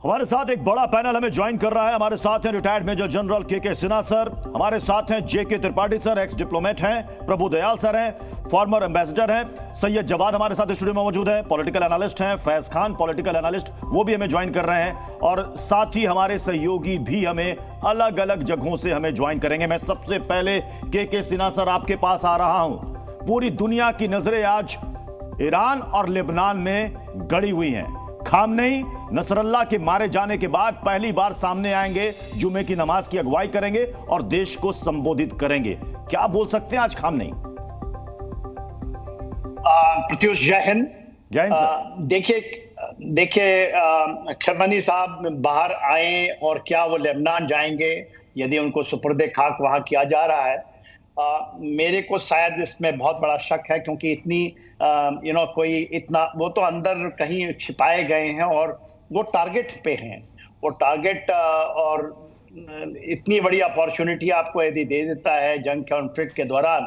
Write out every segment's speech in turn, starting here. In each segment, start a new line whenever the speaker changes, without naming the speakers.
हमारे साथ एक बड़ा पैनल हमें ज्वाइन कर रहा है। हमारे साथ हैं रिटायर्ड मेजर जनरल के सिन्हा सर, हमारे साथ हैं जेके त्रिपाठी सर, एक्स डिप्लोमेट हैं, प्रभु दयाल सर हैं, फॉर्मर एम्बेसडर हैं, सैयद जवाद हमारे साथ स्टूडियो में मौजूद है, पॉलिटिकल एनालिस्ट हैं, फैज खान पॉलिटिकल एनालिस्ट, वो भी हमें ज्वाइन कर रहे हैं, और साथ ही हमारे सहयोगी भी हमें अलग अलग जगहों से हमें ज्वाइन करेंगे। मैं सबसे पहले के सिन्हा सर आपके पास आ रहा हूं। पूरी दुनिया की नजरें आज ईरान और लेबनान में गड़ी हुई हैं। खामनेई नसरल्ला के मारे जाने के बाद पहली बार सामने आएंगे, जुमे की नमाज की अगुवाई करेंगे और देश को संबोधित करेंगे। क्या बोल सकते हैं आज खामनेई?
प्रत्युष, जय हिंद।
जय हिंद।
देखिए खamenei साहब बाहर आए और क्या वो लेबनान जाएंगे यदि उनको सुपुर्दे खाक वहां किया जा रहा है? मेरे को शायद इसमें बहुत बड़ा शक है, क्योंकि इतनी कोई इतना वो तो अंदर कहीं छिपाए गए हैं और वो टारगेट पे हैं। वो टारगेट और इतनी बड़ी अपॉर्चुनिटी आपको यदि दे देता है जंग कॉन्फ्लिक्ट के दौरान,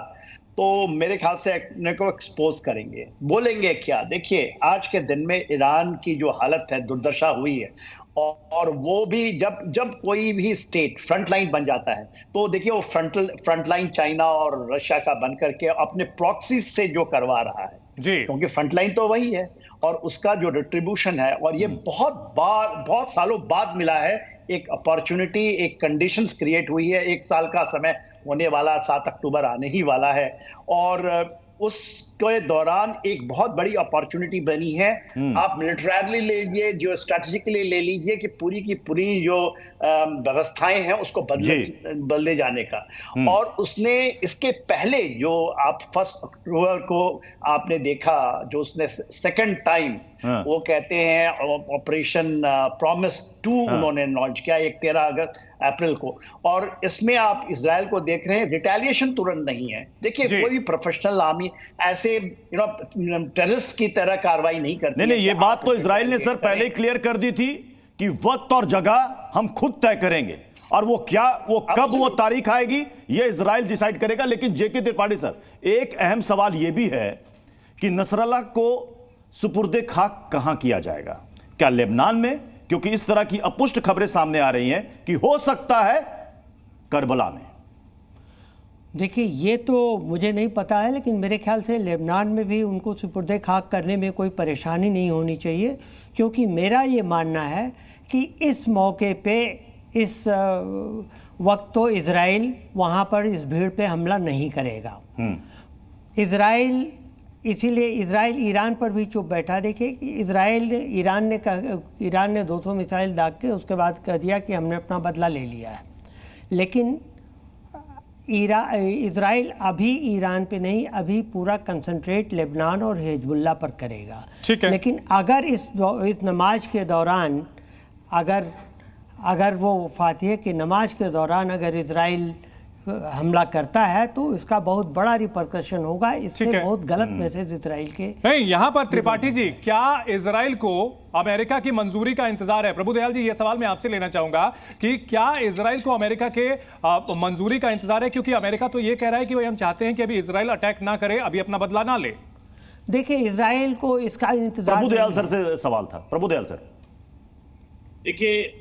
तो मेरे ख्याल से अपने को एक्सपोज करेंगे। बोलेंगे क्या? देखिए, आज के दिन में ईरान की जो हालत है, दुर्दशा हुई है, और वो भी जब कोई भी स्टेट फ्रंट लाइन बन जाता है, तो देखिए वो फ्रंट लाइन चाइना और रशिया का बन करके अपने प्रॉक्सी से जो करवा रहा है जी, क्योंकि फ्रंट लाइन तो वही है, और उसका जो डिस्ट्रीब्यूशन है, और ये बहुत सालों बाद मिला है। एक अपॉर्चुनिटी, एक कंडीशंस क्रिएट हुई है। 1 साल का समय होने वाला, 7 अक्टूबर आने ही वाला है, और उसके दौरान एक बहुत बड़ी अपॉर्चुनिटी बनी है। आप मिलिटरली ले लीजिए, जो स्ट्रैटेजिकली ले लीजिए, कि पूरी की पूरी जो व्यवस्थाएं हैं उसको बदले जाने का। और उसने इसके पहले जो आप 1 अक्टूबर को आपने देखा, जो उसने सेकंड टाइम वो कहते हैं ऑपरेशन प्रॉमिस 2 उन्होंने लॉन्च किया 13 अप्रैल को, और इसमें आप इजराइल को देख रहे हैं। रिटेलिएशन तुरंत नहीं है। देखिए, कोई भी प्रोफेशनल आर्मी ऐसे टेररिस्ट की तरह कार्रवाई नहीं करती।
नहीं, ये बात तो इजराइल ने सर पहले ही क्लियर कर दी थी कि वक्त और जगह हम खुद तय करेंगे, और वो कब वो तारीख आएगी ये इजराइल डिसाइड करेगा। लेकिन जेके त्रिपाठी सर, एक अहम सवाल ये भी है कि नसरल्ला को सुपुर्दे खाक कहां किया जाएगा? क्या लेबनान में? क्योंकि इस तरह की अपुष्ट खबरें सामने आ रही हैं कि हो सकता है करबला में।
देखिए, ये तो मुझे नहीं पता है, लेकिन मेरे ख्याल से लेबनान में भी उनको सुपुर्दे खाक करने में कोई परेशानी नहीं होनी चाहिए, क्योंकि मेरा ये मानना है कि इस मौके पे, इस वक्त तो इजराइल वहाँ पर इस भीड़ पे हमला नहीं करेगा। इजराइल इसीलिए ईरान पर भी चुप बैठा। देखिए कि ईरान ने 200 मिसाइल दाग के उसके बाद कह दिया कि हमने अपना बदला ले लिया है, लेकिन इजराइल अभी ईरान पे नहीं, अभी पूरा कंसंट्रेट लेबनान और हिजबुल्ला पर करेगा। लेकिन अगर इस नमाज के दौरान अगर वो फातिह की नमाज के दौरान अगर इजराइल हमला करता है, तो इसका बहुत बड़ा रिपरकशन होगा। इससे बहुत गलत मैसेज इजराइल के
नहीं। यहाँ पर त्रिपाठी जी, क्या इजराइल को अमेरिका की मंजूरी का इंतजार है? प्रभु दयाल जी, ये सवाल मैं आपसे लेना चाहूंगा कि क्या इजराइल को अमेरिका के मंजूरी का इंतजार है? क्योंकि अमेरिका तो ये कह रहा है कि हम चाहते हैं कि अभी इजराइल अटैक ना करे, अभी अपना बदला ना ले।
देखिए, इजराइल को इसका इंतजार।
प्रभु दयाल सर से सवाल था। प्रभु दयाल सर,
देखिए,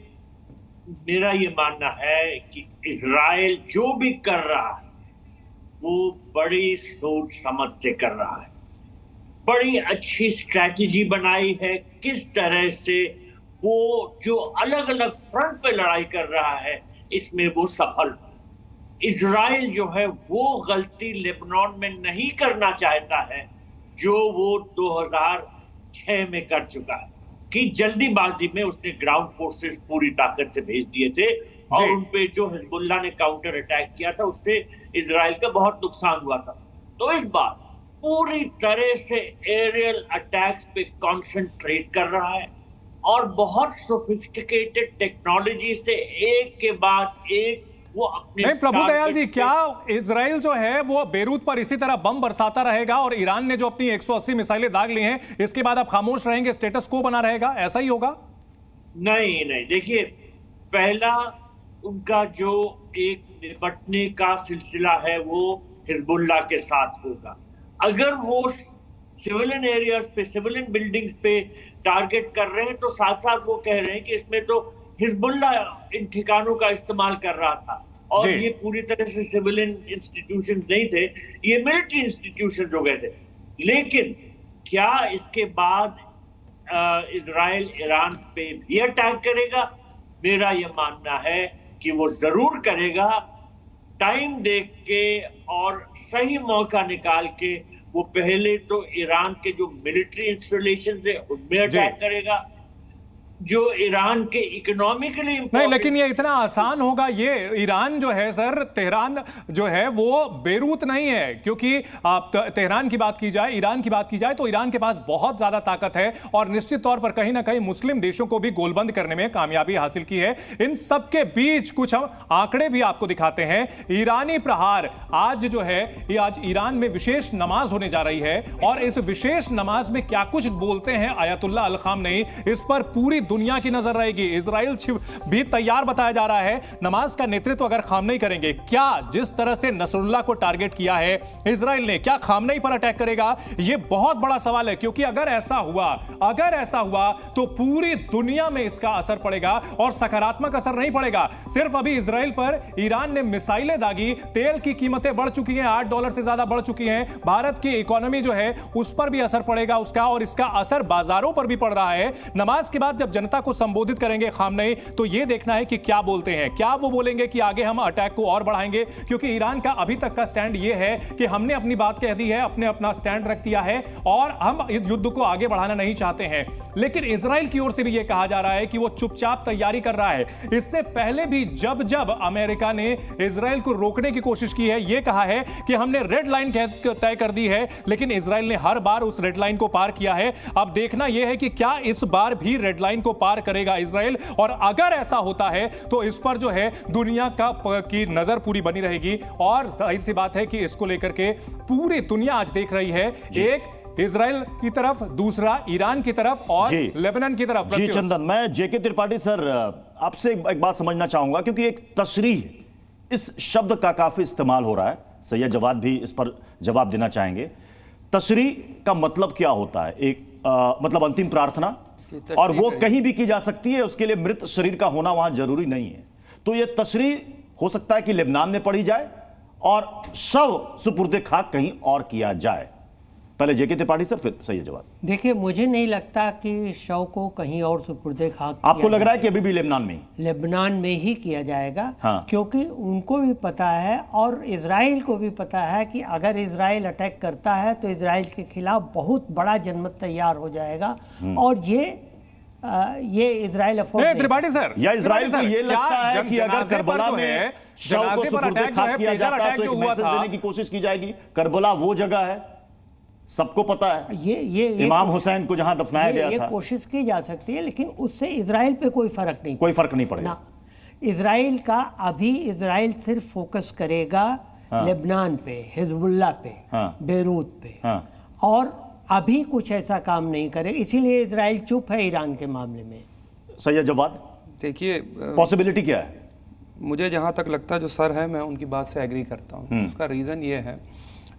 मेरा ये मानना है कि इजराइल जो भी कर रहा है वो बड़ी सोच समझ से कर रहा है। बड़ी अच्छी स्ट्रैटेजी बनाई है, किस तरह से वो जो अलग अलग फ्रंट पे लड़ाई कर रहा है इसमें वो सफल। इजराइल जो है वो गलती लेबनान में नहीं करना चाहता है जो वो 2006 में कर चुका है, कि जल्दीबाजी में उसने ग्राउंड फोर्सेस पूरी ताकत से भेज दिए थे, और उन पे जो हिजबुल्लाह ने काउंटर अटैक किया था उससे इजराइल का बहुत नुकसान हुआ था। तो इस बार पूरी तरह से एरियल अटैक्स पे कंसंट्रेट कर रहा है, और बहुत सोफिस्टिकेटेड टेक्नोलॉजी से एक के बाद एक वो अपने।
नहीं प्रभु दयाल जी, क्या इजराइल जो है वो बेरूत पर इसी तरह बम बरसाता रहेगा, और ईरान ने जो अपनी 180 मिसाइलें दाग ली हैं, इसके बाद आप खामोश रहेंगे, स्टेटस को बना रहेगा? ऐसा ही होगा?
नहीं, देखिए, पहला उनका जो एक निपटने का सिलसिला है वो हिजबुल्लाह के साथ होगा। अगर वो सिविलियन एरियाज पे, सिविलियन बिल्डिंग्स पे टारगेट कर रहे हैं, तो साथ साथ वो कह रहे हैं कि इसमें तो हिजबुल्ला इन ठिकानों का इस्तेमाल कर रहा था और ये पूरी तरह से सिविलियन इंस्टीट्यूशन नहीं थे, ये मिलिट्री इंस्टीट्यूशन हो गए थे। लेकिन क्या इसके बाद इजराइल ईरान पे भी अटैक करेगा? मेरा ये मानना है कि वो जरूर करेगा, टाइम देख के और सही मौका निकाल के। वो पहले तो ईरान के जो मिलिट्री इंस्टॉलेशन है उनमें अटैक करेगा, जो ईरान के इकोनॉमिकली
नहीं, लेकिन ये इतना आसान होगा? ये ईरान जो है सर, तेहरान जो है वो बेरूत नहीं है, क्योंकि तेहरान की बात की जाए, ईरान की बात की जाए तो ईरान के पास बहुत ज्यादा ताकत है और निश्चित तौर पर कहीं ना कहीं मुस्लिम देशों को भी गोलबंद करने में कामयाबी हासिल की है। इन सब के बीच कुछ हम आंकड़े भी आपको दिखाते हैं। ईरानी प्रहार आज जो है, ये आज ईरान में विशेष नमाज होने जा रही है और इस विशेष नमाज में क्या कुछ बोलते हैं आयतुल्ला अल खामनेई, इस पर पूरी दुनिया की नजर रहेगी। इजराइल भी तैयार बताया जा रहा है। नमाज का नेतृत्व अगर खामनेई करेंगे, क्या जिस तरह से नसरुल्लाह को टारगेट किया है इजराइल ने, क्या खामनेई पर अटैक करेगा? यह बहुत बड़ा सवाल है, क्योंकि अगर ऐसा हुआ तो पूरी दुनिया में इसका असर पड़ेगा और सकारात्मक असर नहीं पड़ेगा सिर्फ अभी इजराइल पर। ईरान ने मिसाइलें दागी, तेल की कीमतें बढ़ चुकी हैं, $8 से ज्यादा बढ़ चुकी हैं। भारत की इकोनॉमी जो है उस पर भी असर पड़ेगा उसका, और इसका असर बाजारों पर भी पड़ रहा है। नमाज के बाद जब जनता को संबोधित करेंगे खामनेई, तो यह देखना है कि क्या बोलते हैं। क्या वो बोलेंगे कि आगे हम अटैक को और बढ़ाएंगे? क्योंकि ईरान का अभी तक का स्टैंड यह है कि हमने अपनी बात कह दी है, अपना स्टैंड रख दिया है और हम इस युद्ध को आगे बढ़ाना नहीं चाहते हैं। लेकिन इजराइल की ओर से भी यह कहा जा रहा है कि वो चुपचाप तैयारी कर रहा है। इससे पहले भी जब अमेरिका ने इजराइल को रोकने की कोशिश की है, यह कहा है कि हमने रेड लाइन तय कर दी है, लेकिन इजराइल ने हर बार उस रेड लाइन को पार किया है। अब देखना यह है कि क्या इस बार भी रेड लाइन को पार करेगा इजराइल, और अगर ऐसा होता है तो इस पर जो है दुनिया की नजर पूरी बनी रहेगी। और जाहिर सी बात है कि इसको लेकर के पूरी दुनिया आज देख रही है, एक इजराइल की तरफ, दूसरा ईरान की तरफ और लेबनान की तरफ।
जी चंदन, मैं जेके त्रिपाठी सर आपसे एक बात समझना चाहूंगा, क्योंकि एक तशरीह इस शब्द का काफी इस्तेमाल हो रहा है। सैयद जवाद भी इस पर जवाब देना चाहेंगे। तशरीह का मतलब क्या होता है? एक मतलब अंतिम प्रार्थना, और वो कहीं भी की जा सकती है, उसके लिए मृत शरीर का होना वहां जरूरी नहीं है। तो ये तशरीह हो सकता है कि लेबनान में पढ़ी जाए और शव सुपुर्दे खाक कहीं और किया जाए। पहले जेके त्रिपाठी सर, फिर सैयद जवाद।
देखिए, मुझे नहीं लगता कि शव को कहीं और सुपुर्दे खाक
आपको लग रहा है कि अभी भी लेबनान में
ही किया जाएगा?
हाँ।
क्योंकि उनको भी पता है और इजराइल को भी पता है कि अगर इजराइल अटैक करता है तो इजराइल के खिलाफ बहुत बड़ा जनमत तैयार हो जाएगा, और ये इजराइल अफोर्ड।
त्रिपाठी सर,
या इजराइल को ये लगता है कि अगर करबला में शव को सुपुर्दे खाक किया जाता है तो एक मैसेज देने की कोशिश की जाएगी, करबला वो जगह है, सबको पता है, ये इमाम हुसैन को जहां दफनाया गया था।
कोशिश की जा सकती है, लेकिन उससे इजराइल पे कोई फर्क नहीं
पड़ेगा।
इजराइल सिर्फ फोकस करेगा लेबनान पे, हिजबुल्लाह पे, बेरूत पे, और अभी कुछ ऐसा काम नहीं करेगा। इसीलिए इजराइल चुप है ईरान के मामले में।
सैयद जवाद,
देखिए
पॉसिबिलिटी क्या है?
मुझे जहां तक लगता है, जो सर है, मैं उनकी बात से एग्री करता हूं। उसका रीज़न ये है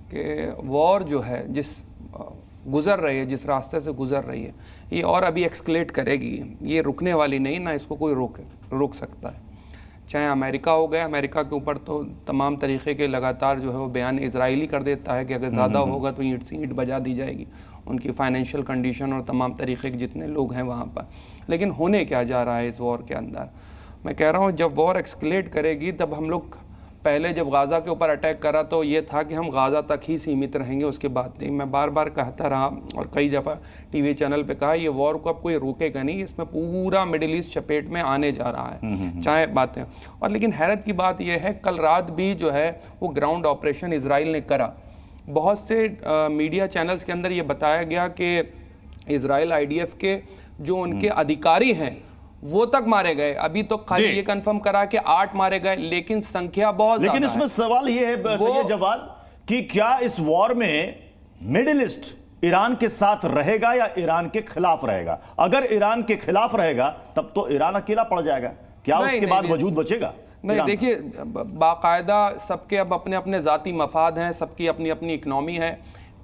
कि वॉर जो है जिस रास्ते से गुजर रही है, ये और अभी एक्सकलेट करेगी, ये रुकने वाली नहीं, ना इसको कोई रोक सकता है। चाहे अमेरिका हो गया, अमेरिका के ऊपर तो तमाम तरीक़े के लगातार जो है वो बयान इजराइली कर देता है कि अगर ज़्यादा होगा तो ईंट से ईंट बजा दी जाएगी, उनकी फाइनेंशियल कंडीशन और तमाम तरीक़े के जितने लोग हैं वहाँ पर। लेकिन होने क्या जा रहा है इस वॉर के अंदर? मैं कह रहा हूँ, जब वॉर एक्सकलेट करेगी, तब हम लोग पहले जब गाज़ा के ऊपर अटैक करा तो ये था कि हम गाज़ा तक ही सीमित रहेंगे, उसके बाद नहीं। मैं बार बार कहता रहा और कई दफ़ा टीवी चैनल पे कहा, ये वॉर को अब कोई रोकेगा नहीं, इसमें पूरा मिडिल ईस्ट चपेट में आने जा रहा है, चाहे बातें। और लेकिन हैरत की बात यह है, कल रात भी जो है वो ग्राउंड ऑपरेशन इजराइल ने करा। बहुत से मीडिया चैनल्स के अंदर ये बताया गया कि इजराइल IDF के जो उनके अधिकारी हैं वो तक मारे गए। अभी तो खाली ये कंफर्म करा कि 8 मारे गए, लेकिन संख्या बहुत ज्यादा है।
लेकिन इसमें सवाल ये है सैयद जवाद कि क्या इस वॉर में मिडिल ईस्ट ईरान के साथ रहेगा या ईरान के खिलाफ रहेगा? अगर ईरान के खिलाफ रहेगा तब तो ईरान अकेला पड़ जाएगा, क्या उसके बाद वजूद बचेगा?
नहीं, देखिए, बाकायदा सबके अब अपने अपने जाती मफाद हैं, सबकी अपनी अपनी इकनॉमी है।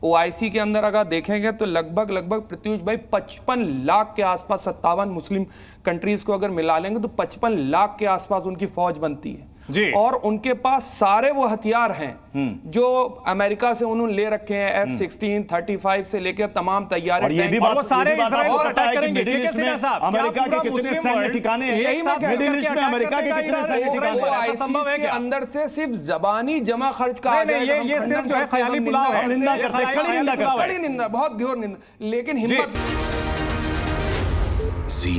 ओआईसी के अंदर अगर देखेंगे तो लगभग प्रत्युष भाई 55 लाख के आसपास, 57 मुस्लिम कंट्रीज को अगर मिला लेंगे तो 55 लाख के आसपास उनकी फौज बनती है
जी।
और उनके पास सारे वो हथियार हैं जो अमेरिका से उन्होंने ले रखे हैं, F-16, 35 से लेकर तमाम तैयारे,
और ये भी
टैंक।
बात,
वो सारे
ये भी बात
इजराइल
आपको
को
पता है
अटैक
कि
करेंगे।
मिडिल ईस्ट
सिन्हा
में
साहब, क्या
अमेरिका
पूरा
के कितने
मुस्लिम
सैन्य
वर्ल्ड
ठिकाने हैं,
यही मैं कह-
मिडिल ईस्ट में अमेरिका के कितने सैन्य ठिकाने हैं?
ऐसा संभव है
के
क्या?
अंदर से सिर्फ जबानी जमा खर्च का
नहीं, ये सिर्फ जो है ख्याली पुलाव है।
निंदा करते हैं, कड़ी निंदा करते हैं।
कड़ी निंदा, बहुत घोर निंदा, लेकिन हिम्मत
जी